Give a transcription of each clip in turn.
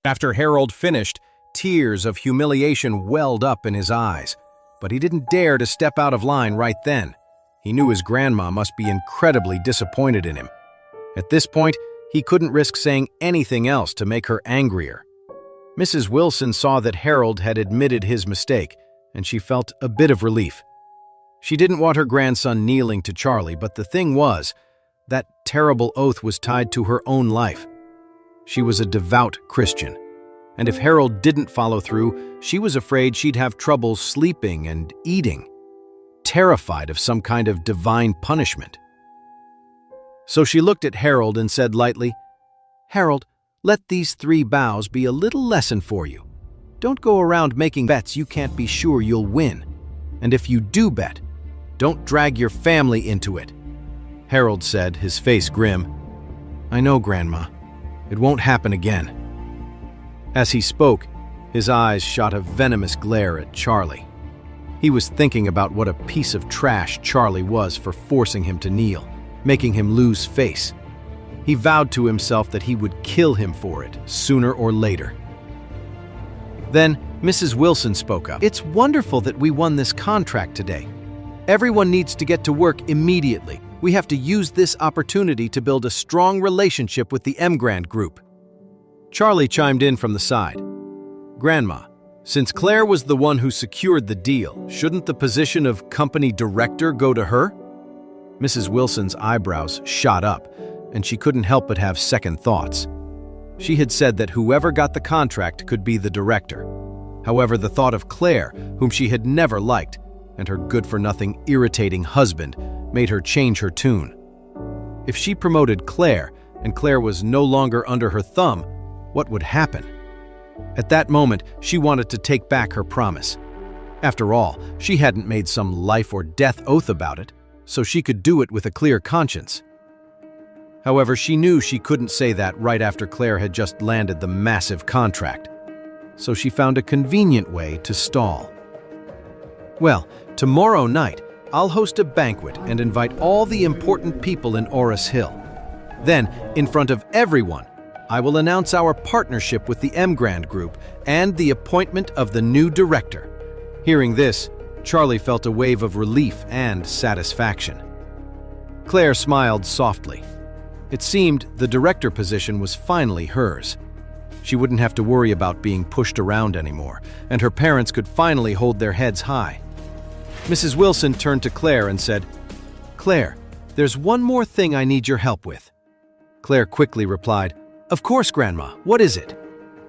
After Harold finished, tears of humiliation welled up in his eyes, but he didn't dare to step out of line right then. He knew his grandma must be incredibly disappointed in him. At this point, he couldn't risk saying anything else to make her angrier. Mrs. Wilson saw that Harold had admitted his mistake, and she felt a bit of relief. She didn't want her grandson kneeling to Charlie, but the thing was, that terrible oath was tied to her own life. She was a devout Christian, and if Harold didn't follow through, she was afraid she'd have trouble sleeping and eating, terrified of some kind of divine punishment. So she looked at Harold and said lightly, "Harold, let these 3 bows be a little lesson for you. Don't go around making bets you can't be sure you'll win. And if you do bet, don't drag your family into it." Harold said, his face grim, "I know, Grandma. It won't happen again." As he spoke, his eyes shot a venomous glare at Charlie. He was thinking about what a piece of trash Charlie was for forcing him to kneel, making him lose face. He vowed to himself that he would kill him for it, sooner or later. Then, Mrs. Wilson spoke up. "It's wonderful that we won this contract today. Everyone needs to get to work immediately. We have to use this opportunity to build a strong relationship with the Mrand Group." Charlie chimed in from the side. "Grandma, since Claire was the one who secured the deal, shouldn't the position of company director go to her?" Mrs. Wilson's eyebrows shot up, and she couldn't help but have second thoughts. She had said that whoever got the contract could be the director. However, the thought of Claire, whom she had never liked, and her good-for-nothing, irritating husband made her change her tune. If she promoted Claire, and Claire was no longer under her thumb, what would happen? At that moment, she wanted to take back her promise. After all, she hadn't made some life-or-death oath about it, so she could do it with a clear conscience. However, she knew she couldn't say that right after Claire had just landed the massive contract, so she found a convenient way to stall. "Well, tomorrow night, I'll host a banquet and invite all the important people in Oris Hill. Then, in front of everyone, I will announce our partnership with the Mrand Group and the appointment of the new director." Hearing this, Charlie felt a wave of relief and satisfaction. Claire smiled softly. It seemed the director position was finally hers. She wouldn't have to worry about being pushed around anymore, and her parents could finally hold their heads high. Mrs. Wilson turned to Claire and said, "Claire, there's one more thing I need your help with." Claire quickly replied, "Of course, Grandma. What is it?"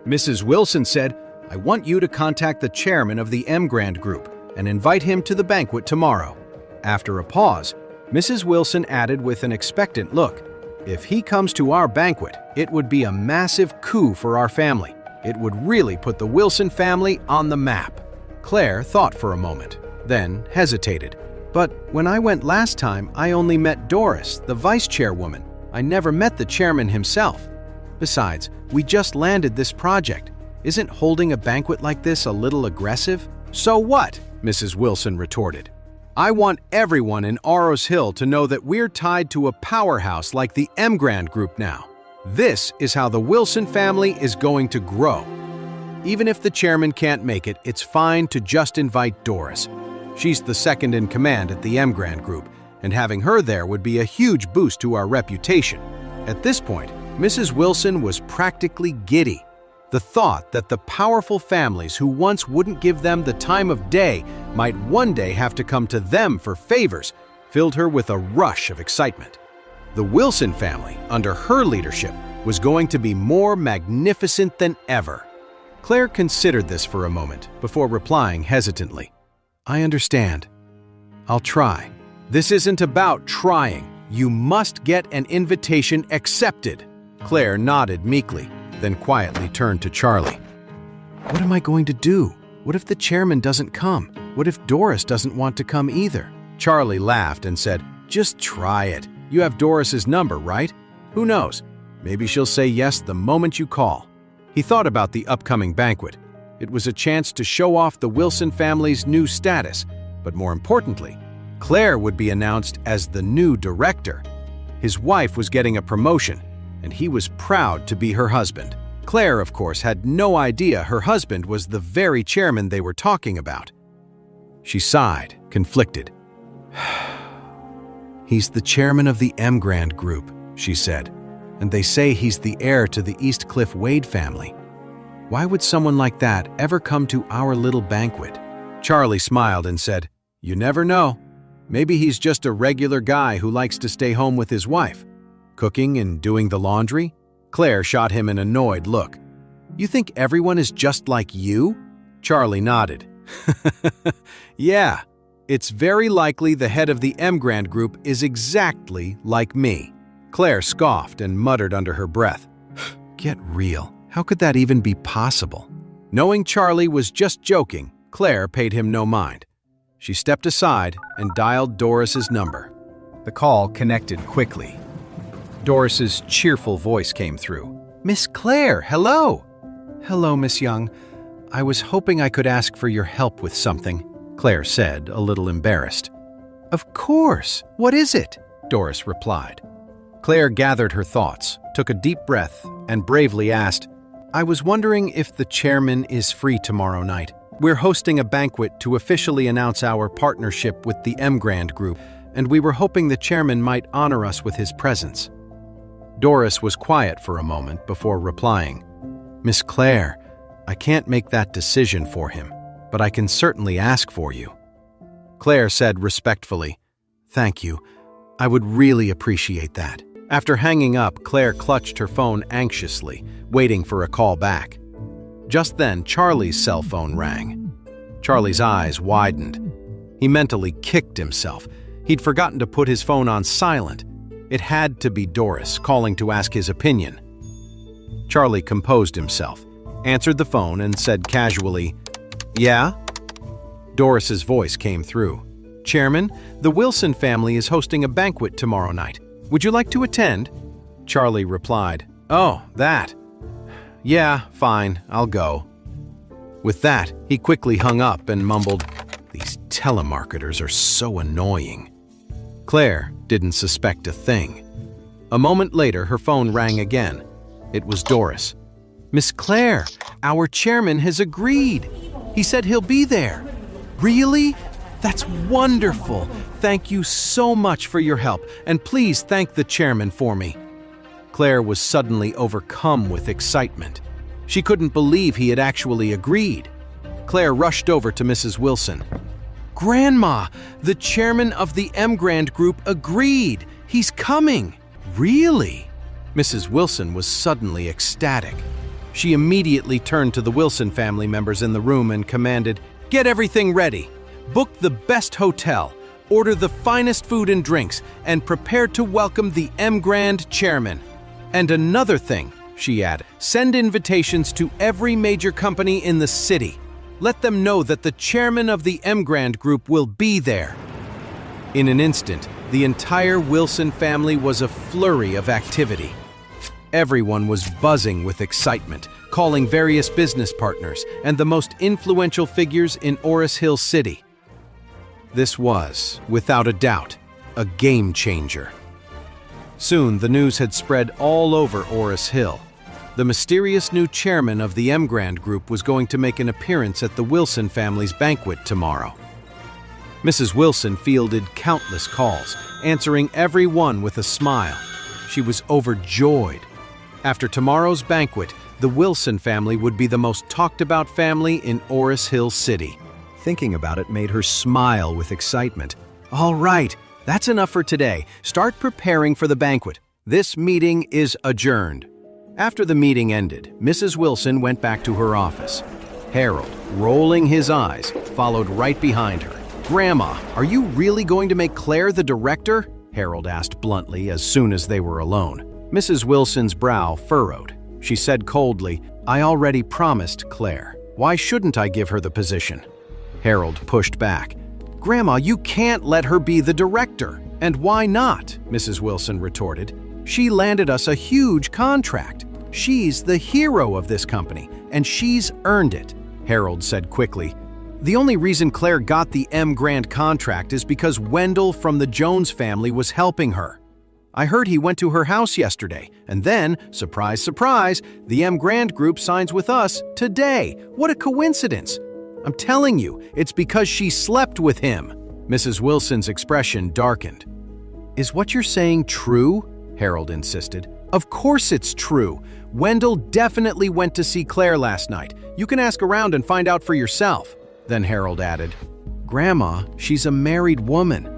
Mrs. Wilson said, "I want you to contact the chairman of the Mrand Group and invite him to the banquet tomorrow." After a pause, Mrs. Wilson added with an expectant look, "If he comes to our banquet, it would be a massive coup for our family. It would really put the Wilson family on the map." Claire thought for a moment, then hesitated. "But when I went last time, I only met Doris, the vice chairwoman. I never met the chairman himself. Besides, we just landed this project. Isn't holding a banquet like this a little aggressive?" "So what?" Mrs. Wilson retorted. "I want everyone in Oris Hill to know that we're tied to a powerhouse like the Mrand Group now. This is how the Wilson family is going to grow. Even if the chairman can't make it, it's fine to just invite Doris. She's the second in command at the Mrand Group, and having her there would be a huge boost to our reputation." At this point, Mrs. Wilson was practically giddy. The thought that the powerful families who once wouldn't give them the time of day might one day have to come to them for favors filled her with a rush of excitement. The Wilson family, under her leadership, was going to be more magnificent than ever. Claire considered this for a moment before replying hesitantly, "I understand. I'll try." "This isn't about trying. You must get an invitation accepted." Claire nodded meekly, then quietly turned to Charlie. "What am I going to do? What if the chairman doesn't come? What if Doris doesn't want to come either?" Charlie laughed and said, "Just try it. You have Doris's number, right? Who knows? Maybe she'll say yes the moment you call." He thought about the upcoming banquet. It was a chance to show off the Wilson family's new status, but more importantly, Claire would be announced as the new director. His wife was getting a promotion, and he was proud to be her husband. Clare, of course, had no idea her husband was the very chairman they were talking about. She sighed, conflicted. "He's the chairman of the Mrand Group," she said, "and they say he's the heir to the Eastcliff Wade family. Why would someone like that ever come to our little banquet?" Charlie smiled and said, "You never know. Maybe he's just a regular guy who likes to stay home with his wife, cooking and doing the laundry." Clare shot him an annoyed look. "You think everyone is just like you?" Charlie nodded. "Yeah, it's very likely the head of the Mrand Group is exactly like me." Clare scoffed and muttered under her breath. "Get real. How could that even be possible?" Knowing Charlie was just joking, Clare paid him no mind. She stepped aside and dialed Doris's number. The call connected quickly. Doris's cheerful voice came through. "Miss Clare, hello!" "Hello, Miss Young. I was hoping I could ask for your help with something," Clare said, a little embarrassed. "Of course. What is it?" Doris replied. Clare gathered her thoughts, took a deep breath, and bravely asked, "I was wondering if the chairman is free tomorrow night. We're hosting a banquet to officially announce our partnership with the Mrand Group, and we were hoping the chairman might honor us with his presence." Doris was quiet for a moment before replying, "Miss Clare, I can't make that decision for him, but I can certainly ask for you." Clare said respectfully, "Thank you. I would really appreciate that." After hanging up, Clare clutched her phone anxiously, waiting for a call back. Just then, Charlie's cell phone rang. Charlie's eyes widened. He mentally kicked himself. He'd forgotten to put his phone on silent. It had to be Doris, calling to ask his opinion. Charlie composed himself, answered the phone, and said casually, "Yeah?" Doris's voice came through. "Chairman, the Wilson family is hosting a banquet tomorrow night. Would you like to attend?" Charlie replied, "Oh, that. Yeah, fine, I'll go." With that, he quickly hung up and mumbled, "These telemarketers are so annoying." Clare didn't suspect a thing. A moment later, her phone rang again. It was Doris. "Miss Clare, our chairman has agreed. He said he'll be there." "Really? That's wonderful. Thank you so much for your help, and please thank the chairman for me." Clare was suddenly overcome with excitement. She couldn't believe he had actually agreed. Clare rushed over to Mrs. Wilson. "Grandma, the chairman of the Mrand Group agreed. He's coming." "Really?" Mrs. Wilson was suddenly ecstatic. She immediately turned to the Wilson family members in the room and commanded, "Get everything ready. Book the best hotel, order the finest food and drinks, and prepare to welcome the Mrand chairman. And another thing," she added, "send invitations to every major company in the city. Let them know that the chairman of the Mrand Group will be there." In an instant, the entire Wilson family was a flurry of activity. Everyone was buzzing with excitement, calling various business partners and the most influential figures in Oris Hill City. This was, without a doubt, a game changer. Soon, the news had spread all over Oris Hill. The mysterious new chairman of the Mrand Group was going to make an appearance at the Wilson family's banquet tomorrow. Mrs. Wilson fielded countless calls, answering every one with a smile. She was overjoyed. After tomorrow's banquet, the Wilson family would be the most talked-about family in Oris Hill City. Thinking about it made her smile with excitement. "All right, that's enough for today. Start preparing for the banquet. This meeting is adjourned." After the meeting ended, Mrs. Wilson went back to her office. Harold, rolling his eyes, followed right behind her. "Grandma, are you really going to make Clare the director?" Harold asked bluntly as soon as they were alone. Mrs. Wilson's brow furrowed. She said coldly, "I already promised Clare. Why shouldn't I give her the position?" Harold pushed back. "Grandma, you can't let her be the director." "And why not?" Mrs. Wilson retorted. "She landed us a huge contract. She's the hero of this company, and she's earned it," Harold said quickly. "The only reason Clare got the Mrand contract is because Wendell from the Jones family was helping her." I heard he went to her house yesterday, and then, surprise, surprise, the Mrand Group signs with us today. What a coincidence! I'm telling you, it's because she slept with him." Mrs. Wilson's expression darkened. "Is what you're saying true?" Harold insisted. "Of course it's true. Wendell definitely went to see Clare last night. You can ask around and find out for yourself." Then Harold added, "Grandma, she's a married woman.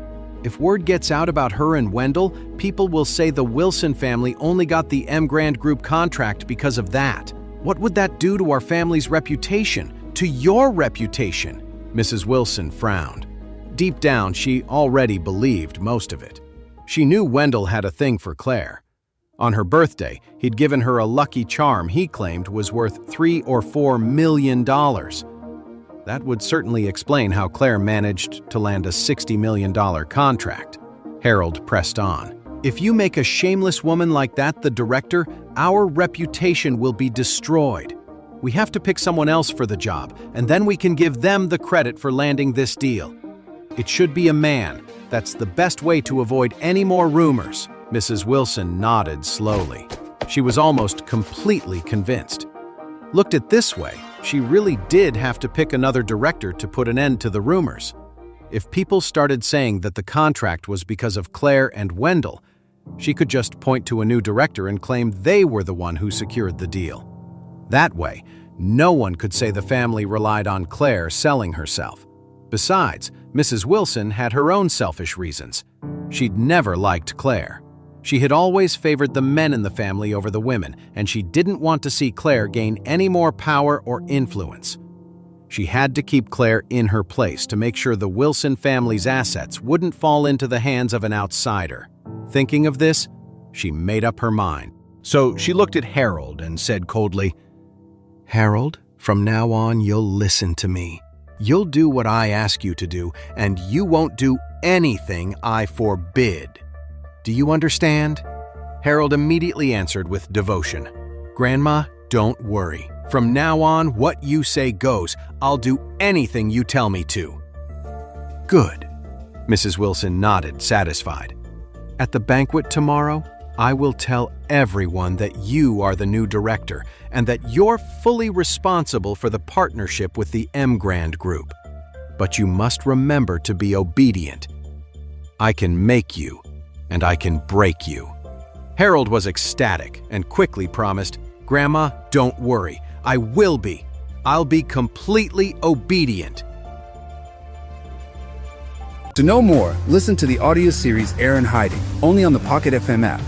If word gets out about her and Wendell, people will say the Wilson family only got the Mrand Group contract because of that. What would that do to our family's reputation? To your reputation?" Mrs. Wilson frowned. Deep down, she already believed most of it. She knew Wendell had a thing for Clare. On her birthday, he'd given her a lucky charm he claimed was worth $3 or $4 million. That would certainly explain how Clare managed to land a $60 million contract. Harold pressed on. "If you make a shameless woman like that the director, our reputation will be destroyed. We have to pick someone else for the job, and then we can give them the credit for landing this deal. It should be a man. That's the best way to avoid any more rumors." Mrs. Wilson nodded slowly. She was almost completely convinced. Looked at this way, she really did have to pick another director to put an end to the rumors. If people started saying that the contract was because of Clare and Wendell, she could just point to a new director and claim they were the one who secured the deal. That way, no one could say the family relied on Clare selling herself. Besides, Mrs. Wilson had her own selfish reasons. She'd never liked Clare. She had always favored the men in the family over the women, and she didn't want to see Clare gain any more power or influence. She had to keep Clare in her place to make sure the Wilson family's assets wouldn't fall into the hands of an outsider. Thinking of this, she made up her mind. So she looked at Harold and said coldly, "Harold, from now on you'll listen to me. You'll do what I ask you to do, and you won't do anything I forbid. Do you understand?" Harold immediately answered with devotion, "Grandma, don't worry. From now on, what you say goes. I'll do anything you tell me to." "Good." Mrs. Wilson nodded, satisfied. "At the banquet tomorrow, I will tell everyone that you are the new director and that you're fully responsible for the partnership with the Mrand Group. But you must remember to be obedient. I can make you, and I can break you." Harold was ecstatic and quickly promised, "Grandma, don't worry. I will be. I'll be completely obedient." To know more, listen to the audio series Heir in Hiding, only on the Pocket FM app.